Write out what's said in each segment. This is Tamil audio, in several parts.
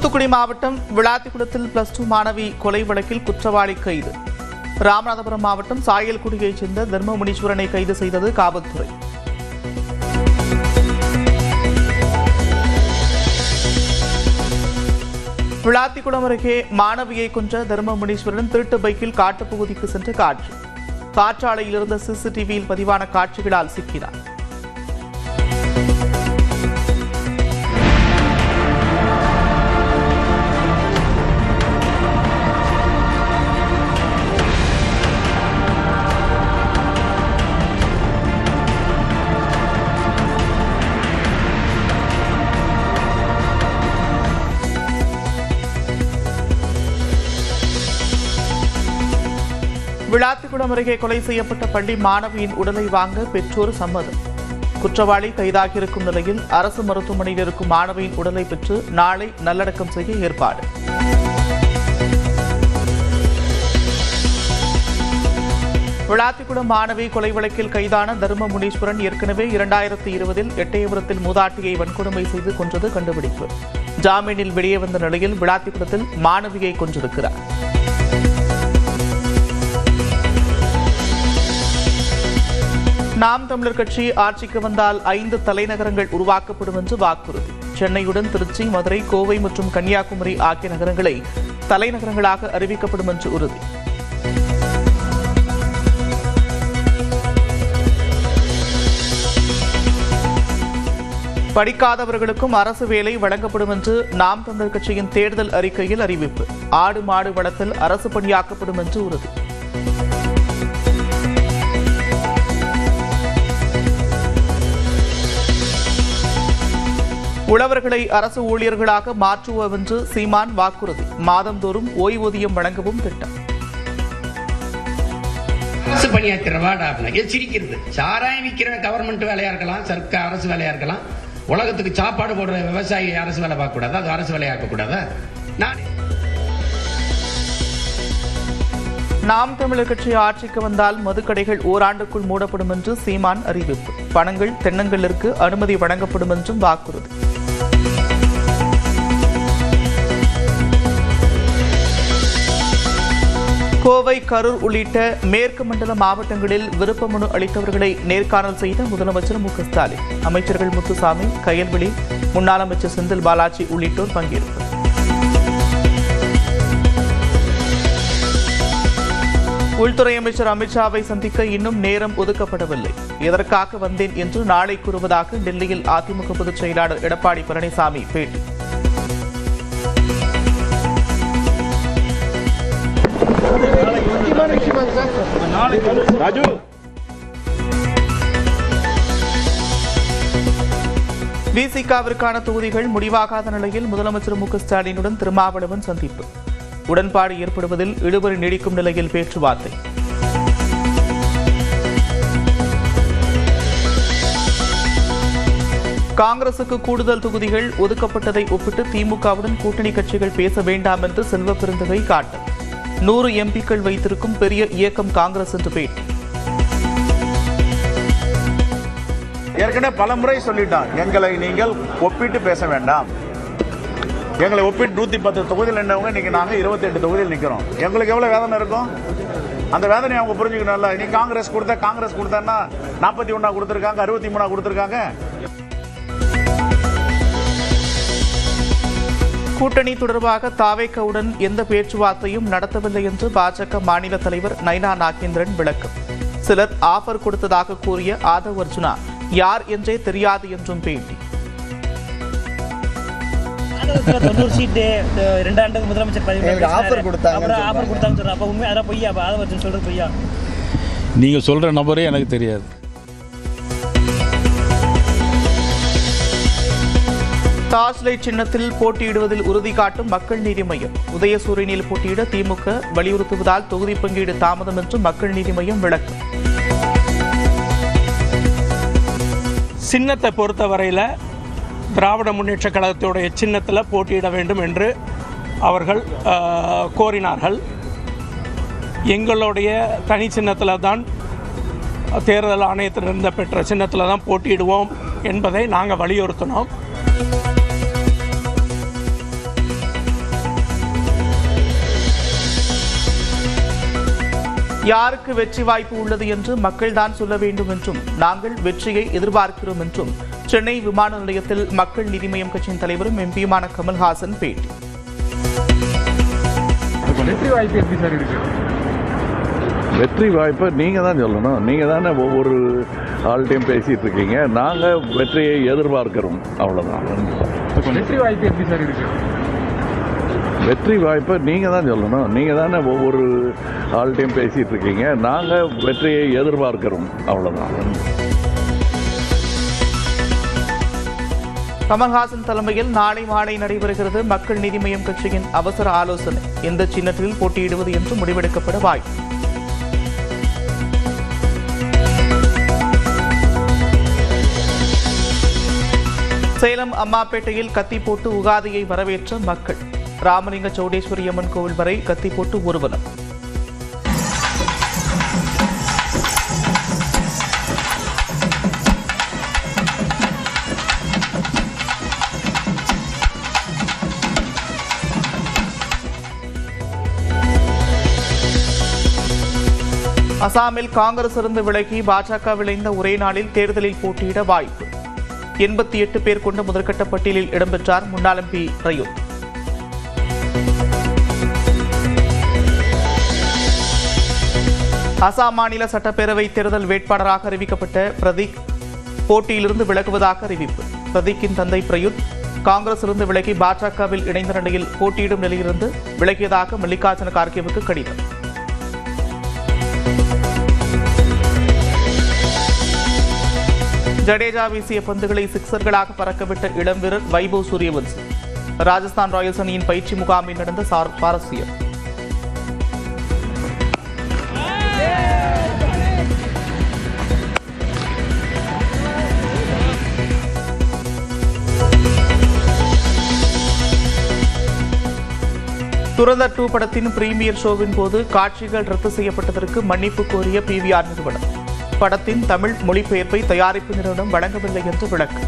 தூத்துக்குடி மாவட்டம் விளாத்திக்குளத்தில் +2 மாணவி கொலை வழக்கில் குற்றவாளி கைது. ராமநாதபுரம் மாவட்டம் சாயல்குடியைச் சேர்ந்த தர்மமுனீஸ்வரனை கைது செய்தது காவல்துறை. விளாத்திக்குளம் அருகே மாணவியை கொன்ற தர்மமுனீஸ்வரன் திருட்டு பைக்கில் காட்டுப்பகுதிக்கு சென்ற காட்சி. காற்றாலையில் இருந்த சிசிடிவியில் பதிவான காட்சிகளால் சிக்கினார். விளாத்திக்குளம் அருகே கொலை செய்யப்பட்ட பள்ளி மாணவியின் உடலை வாங்க பெற்றோர் சம்மதம். குற்றவாளி கைதாகியிருக்கும் நிலையில் அரசு மருத்துவமனையில் இருக்கும் மாணவியின் உடலை பெற்று நாளை நல்லடக்கம் செய்ய ஏற்பாடு. விளாத்திக்குளம் மாணவி கொலை வழக்கில் கைதான தர்மமுனீஸ்வரன் ஏற்கனவே 2020 எட்டயபுரத்தில் மூதாட்டியை வன்கொடுமை செய்து கொன்றது கண்டுபிடிப்பு. ஜாமீனில் வெளியே வந்த நிலையில் விளாத்திக்குளத்தில் மாணவியை கொன்றிருக்கிறார். நாம் தமிழர் கட்சி ஆட்சிக்கு வந்தால் 5 தலைநகரங்கள் உருவாக்கப்படும் என்று வாக்குறுதி. சென்னையுடன் திருச்சி, மதுரை, கோவை மற்றும் கன்னியாகுமரி ஆகிய நகரங்களை தலைநகரங்களாக அறிவிக்கப்படும் என்று உறுதி. படிக்காதவர்களுக்கும் அரசு வேலை வழங்கப்படும் என்று நாம் தமிழர் கட்சியின் தேர்தல் அறிக்கையில் அறிவிப்பு. ஆடு மாடு வளர்த்தல் அரசு பணியாக்கப்படும் என்று உறுதி. உழவர்களை அரசு ஊழியர்களாக மாற்றுவோம் என்று சீமான் வாக்குறுதி. மாதந்தோறும் ஓய்வூதியம் வழங்கவும் திட்டம். அரசு பணியாற்றுறவாடா சிரிக்கிறது. சாராயம் விற்கிறவன் கவர்மெண்ட் வேலையா இருக்கலாம், சர்க்கார் அரசு வேலையா இருக்கலாம். உலகத்துக்கு சாப்பாடு போடுற விவசாயி அரசு வேலை பார்க்க கூடாதா? அது அரசு வேலையாக்க கூடாதா? நாம் தமிழர் கட்சி ஆட்சிக்கு வந்தால் மதுக்கடைகள் ஓராண்டுக்குள் மூடப்படும் என்று சீமான் அறிவிப்பு. பணங்கள் தென்னங்களுக்கு அனுமதி வழங்கப்படும் என்றும் வாக்குறுதி. கோவை, கரூர் உள்ளிட்ட மேற்கு மண்டல மாவட்டங்களில் விருப்ப மனு அளித்தவர்களை நேர்காணல் செய்த முதலமைச்சர் மு க ஸ்டாலின். அமைச்சர்கள் முத்துசாமி, கயல்விழி, முன்னாள் அமைச்சர் செந்தில் பாலாஜி உள்ளிட்டோர் பங்கேற்பு. உள்துறை அமைச்சர் அமித்ஷாவை சந்திக்க இன்னும் நேரம் ஒதுக்கப்படவில்லை. எதற்காக வந்தேன் என்று நாளை கூறுவதாக டெல்லியில் அதிமுக பொதுச் செயலாளர் எடப்பாடி பழனிசாமி பேட்டி. விசிகாவிற்கான தொகுதிகள் முடிவாகாத நிலையில் முதலமைச்சர் மு க ஸ்டாலினுடன் திருமாவளவன் சந்திப்பு. உடன்பாடு ஏற்படுவதில் இழுபறி நீடிக்கும் நிலையில் பேச்சுவார்த்தை. காங்கிரசுக்கு கூடுதல் தொகுதிகள் ஒதுக்கப்பட்டதை ஒப்பிட்டு திமுகவுடன் கூட்டணி கட்சிகள் பேச வேண்டாம் என்று செல்வ பெருந்தகை காட்டு. 100 எம்பிக்கள் வைத்திருக்கும் பெரிய இயக்கம் காங்கிரஸ் என்று பேட்டி. ஏற்கனவே பல முறை சொல்லிட்டான், எங்களை நீங்கள் ஒப்பிட்டு பேச வேண்டாம். எங்களை ஒப்பிட்டு 110 தொகுதியில் நின்றவங்க இன்னைக்கு நாங்கள் 28 தொகுதியில் நிற்கிறோம். எங்களுக்கு எவ்வளோ வேதனை இருக்கும்? அந்த வேதனையை அவங்க புரிஞ்சுக்கணும்ல. நீ காங்கிரஸ் கொடுத்தா 41 கொடுத்துருக்காங்க, 63 கொடுத்துருக்காங்க. கூட்டணி தொடர்பாக தாவேகவுடன் எந்த பேச்சுவார்த்தையும் நடத்தவில்லை என்று பாஜக மாநில தலைவர் நைனா நாகேந்திரன் விளக்கம். சிலர் ஆஃபர் கொடுத்ததாக கூறிய ஆதவ் அர்ஜுனா யார் என்றே தெரியாது என்றும் பேட்டி. 90 சீட்டு 2 ஆண்டுக்கு முதலமைச்சர் ஆஃபர் கொடுத்தாங்க. அப்ப உண்மை அதான் பொய்யா? ஆதவ் அர்ஜுன் சொல்றது பொய்யா? நீங்க சொல்ற நபரே எனக்கு தெரியாது. டார்ச் லைட் சின்னத்தில் போட்டியிடுவதில் உறுதி காட்டும் மக்கள் நீதி மய்யம். உதயசூரியனில் போட்டியிட திமுக வலியுறுத்துவதால் தொகுதி பங்கீடு தாமதம் என்று மக்கள் நீதி மய்யம் விளக்கம். சின்னத்தை பொறுத்தவரையில் திராவிட முன்னேற்ற கழகத்துடைய சின்னத்தில் போட்டியிட வேண்டும் என்று அவர்கள் கோரினார்கள். எங்களுடைய தனி சின்னத்தில் தான் தேர்தல் ஆணையத்திலிருந்து பெற்ற சின்னத்தில் தான் போட்டியிடுவோம் என்பதை நாங்கள் வலியுறுத்தினோம். யாருக்கு வெற்றி வாய்ப்பு உள்ளது என்று மக்கள்தான் சொல்ல வேண்டும் என்றும் நாங்கள் வெற்றியை எதிர்பார்க்கிறோம் என்றும் சென்னை விமான நிலையத்தில் மக்கள் நீதி மய்யம் கட்சியின் தலைவரும் எம்பியுமான கமல்ஹாசன் பேட்டி. வெற்றி வாய்ப்பு எப்படி சார் இருக்கு? வெற்றி வாய்ப்பை நீங்கள் தான் சொல்லணும். நீங்கள் தானே ஒவ்வொரு ஆள்கிட்டையும் பேசிகிட்டு இருக்கீங்க. நாங்கள் வெற்றியை எதிர்பார்க்கிறோம், அவ்வளோதான். வெற்றி வாய்ப்பு எப்படி சார் இருக்கு? வெற்றி வாய்ப்பை நீங்கள் தான் சொல்லணும். நீங்கள் தானே ஒவ்வொரு ஆள்கிட்டையும் பேசிகிட்டு இருக்கீங்க. நாங்கள் வெற்றியை எதிர்பார்க்கிறோம், அவ்வளோதான். கமல்ஹாசன் தலைமையில் நாளை மாலை நடைபெறுகிறது மக்கள் நீதி மய்யம் கட்சியின் அவசர ஆலோசனை. எந்த சின்னத்தில் போட்டியிடுவது என்று முடிவெடுக்கப்பட வாய்ப்பு. சேலம் அம்மாப்பேட்டையில் கத்தி போட்டு உகாதியை வரவேற்ற மக்கள். ராமலிங்க சௌடேஸ்வரி அம்மன் கோவில் வரை கத்தி போட்டு ஊர்வலம். அசாமில் காங்கிரஸ் இருந்து விலகி பாஜக விளைந்த ஒரே நாளில் தேர்தலில் போட்டியிட வாய்ப்பு. 88 பேர் கொண்ட முதற்கட்ட பட்டியலில் இடம்பெற்றார் முன்னாள் எம்பி பிரயுத். அசாம் மாநில சட்டப்பேரவை தேர்தல் வேட்பாளராக அறிவிக்கப்பட்ட பிரதீக் போட்டியிலிருந்து விலகுவதாக அறிவிப்பு. பிரதீக்கின் தந்தை பிரயுத் காங்கிரசிலிருந்து விலகி பாஜகவில் இணைந்த நிலையில் போட்டியிடும் நிலையிலிருந்து விலகியதாக மல்லிகார்ஜுன கார்கேவுக்கு கடிதம். ஜடேஜா வீசிய பந்துகளை சிக்சர்களாக பறக்கவிட்ட இளம் வீரர் வைபவ் சூரியவன்சி. ராஜஸ்தான் ராயல்ஸ் அணியின் பயிற்சி முகாமில் நடந்த சுவாரஸ்யம். துரந்தர் 2 படத்தின் பிரீமியர் ஷோவின் போது காட்சிகள் ரத்து செய்யப்பட்டதற்கு மன்னிப்பு கோரிய PVR நிறுவனம். படத்தின் தமிழ் மொழிபெயர்ப்பை தயாரிப்பு நிறுவனம் வழங்கவில்லை என்று விளக்கு.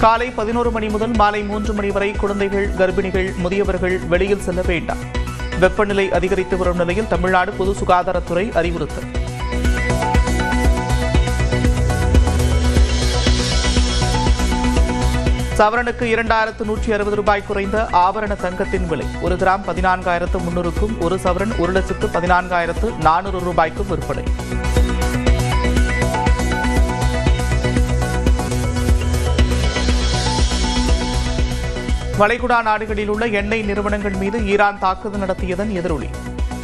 காலை 11 மணி முதல் மாலை 3 மணி வரை குழந்தைகள், கர்ப்பிணிகள், முதியவர்கள் வெளியில் செல்ல வேண்டாம். வெப்பநிலை அதிகரித்து வரும் நிலையில் தமிழ்நாடு பொது சுகாதாரத்துறை அறிவுறுத்தல். சவரனுக்கு 2160 ரூபாய் குறைந்த ஆபரண தங்கத்தின் விலை. 1 கிராம் 14,300க்கும் 1 சவரன் 1,14,400 ரூபாய்க்கும் விற்பனை. வளைகுடா நாடுகளில் உள்ள எண்ணெய் நிறுவனங்கள் மீது ஈரான் தாக்குதல் நடத்தியதன் எதிரொலி.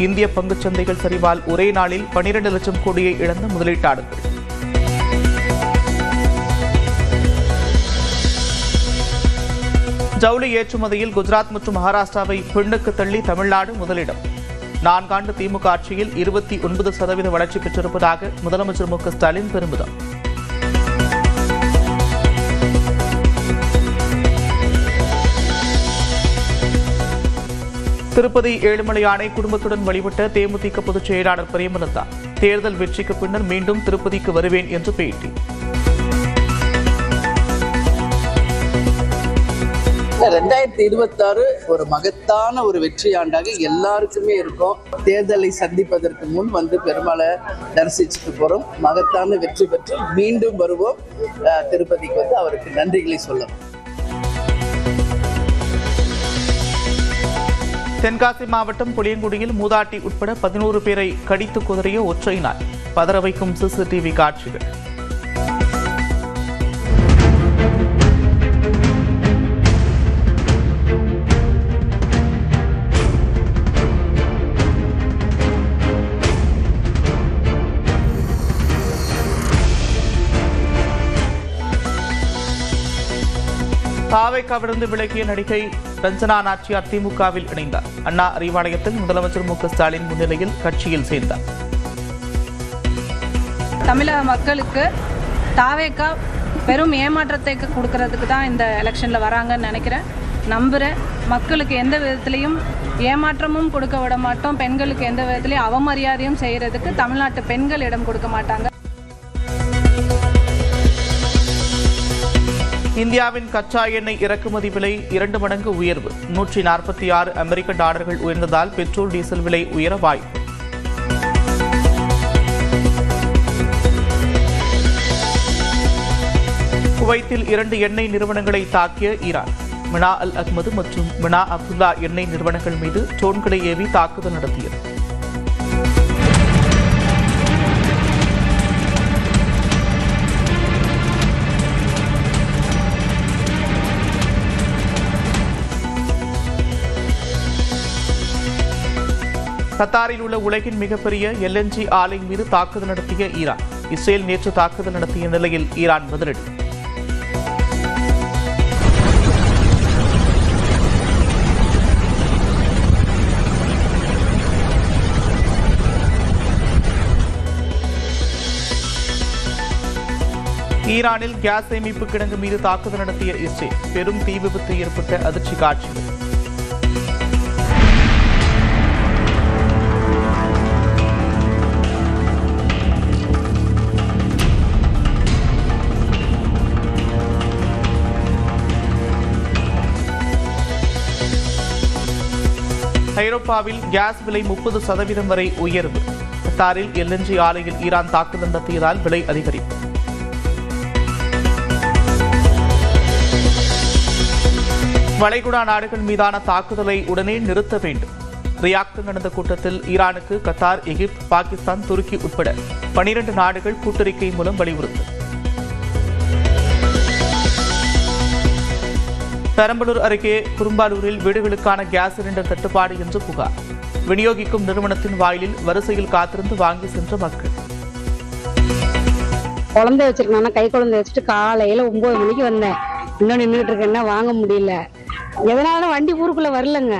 இந்திய பங்குச் சந்தைகள் சரிவால் ஒரே நாளில் 12 லட்சம் கோடியை இழந்த முதலீட்டாளர்கள். ஜவுளி ஏற்றுமதியில் குஜராத் மற்றும் மகாராஷ்டிராவை பின்னுக்கு தள்ளி தமிழ்நாடு முதலிடம். 4 ஆண்டு திமுக ஆட்சியில் 29% வளர்ச்சி பெற்றிருப்பதாக முதலமைச்சர் மு க ஸ்டாலின் பெருமிதம். திருப்பதி ஏழுமலையானை குடும்பத்துடன் வழிபட்ட தேமுதிக பொதுச் செயலாளர் பிரேமலதா. தேர்தல் வெற்றிக்கு பின்னர் மீண்டும் திருப்பதிக்கு வருவேன் என்று பேட்டி. 2026 ஒரு மகத்தான ஒரு வெற்றி ஆண்டாக எல்லாருக்குமே இருக்கும். தேர்தலை சந்திப்பதற்கு முன் வந்து பெருமாளை தரிசிச்சுட்டு போறோம். மகத்தான வெற்றி பெற்று மீண்டும் வருவோம். திருப்பதிக்கு வந்து அவருக்கு நன்றிகளை சொல்லணும். தென்காசி மாவட்டம் புளியங்குடியில் மூதாட்டி உட்பட 11 பேரை கடித்து குதறிய ஒற்றை நாய். பதற வைக்கும் CCTV காட்சிகள். தாவேக்காவிலிருந்து விலகிய நடிகை ரஞ்சனா நாச்சியார் திமுகவில் இணைந்தார். அண்ணா அறிவாலயத்தில் முதலமைச்சர் மு க ஸ்டாலின் முன்னிலையில் கட்சியில் சேர்ந்தார். தமிழக மக்களுக்கு தாவேக்கா பெரும் ஏமாற்றத்தை கொடுக்கறதுக்கு தான் இந்த எலெக்ஷனில் வராங்கன்னு நினைக்கிறேன், நம்புகிறேன். மக்களுக்கு எந்த விதத்துலையும் ஏமாற்றமும் கொடுக்க விட மாட்டோம். பெண்களுக்கு எந்த விதத்துலையும் அவமரியாதையும் செய்கிறதுக்கு தமிழ்நாட்டு பெண்கள் இடம் கொடுக்க மாட்டாங்க. இந்தியாவின் கச்சா எண்ணெய் இறக்குமதி விலை 2 மடங்கு உயர்வு. 146 அமெரிக்க டாலர்கள் உயர்ந்ததால் பெட்ரோல் டீசல் விலை உயர வாய்ப்பு. குவைத்தில் 2 எண்ணெய் நிறுவனங்களை தாக்கிய ஈரான். மினா அல் அஹ்மது மற்றும் மினா அப்துல்லா எண்ணெய் நிறுவனங்கள் மீது ட்ரோன்களை ஏவி தாக்குதல் நடத்தியது. கத்தாரில் உள்ள உலகின் மிகப்பெரிய LNG ஆலை மீது தாக்குதல் நடத்திய ஈரான். இஸ்ரேல் நேற்று தாக்குதல் நடத்திய நிலையில் ஈரான் பதிலடி. ஈரானில் கேஸ் சேமிப்பு கிடங்கு மீது தாக்குதல் நடத்திய இஸ்ரேல். பெரும் தீ விபத்து ஏற்பட்ட அதிர்ச்சி காட்சிகள். ஐரோப்பாவில் கேஸ் விலை 30% வரை உயர்வு. கத்தாரில் LNG ஆலையில் ஈரான் தாக்குதல் நடத்தியதால் விலை அதிகரிப்பு. வளைகுடா நாடுகள் மீதான தாக்குதலை உடனே நிறுத்த வேண்டும். ரியாக்டில் நடந்த கூட்டத்தில் ஈரானுக்கு கத்தார், எகிப்து, பாகிஸ்தான், துருக்கி உட்பட 12 நாடுகள் கூட்டறிக்கை மூலம் வலியுறுத்தல். பெரம்பலூர் அருகே குறும்பாலூரில் வீடுகளுக்கான கேஸ் சிலிண்டர் தட்டுப்பாடு என்று புகார். விநியோகிக்கும் நிறுவனத்தின் வாயிலில் வரிசையில் காத்திருந்து வாங்கி சென்ற மக்கள். குழந்தை வச்சிருக்காங்க, கை குழந்தை வச்சுட்டு காலையில 9 மணிக்கு வந்தேன். இன்னும் நின்றுட்டு இருக்கேன்னா வாங்க முடியல. எதனால வண்டி ஊருக்குள்ள வரலங்க.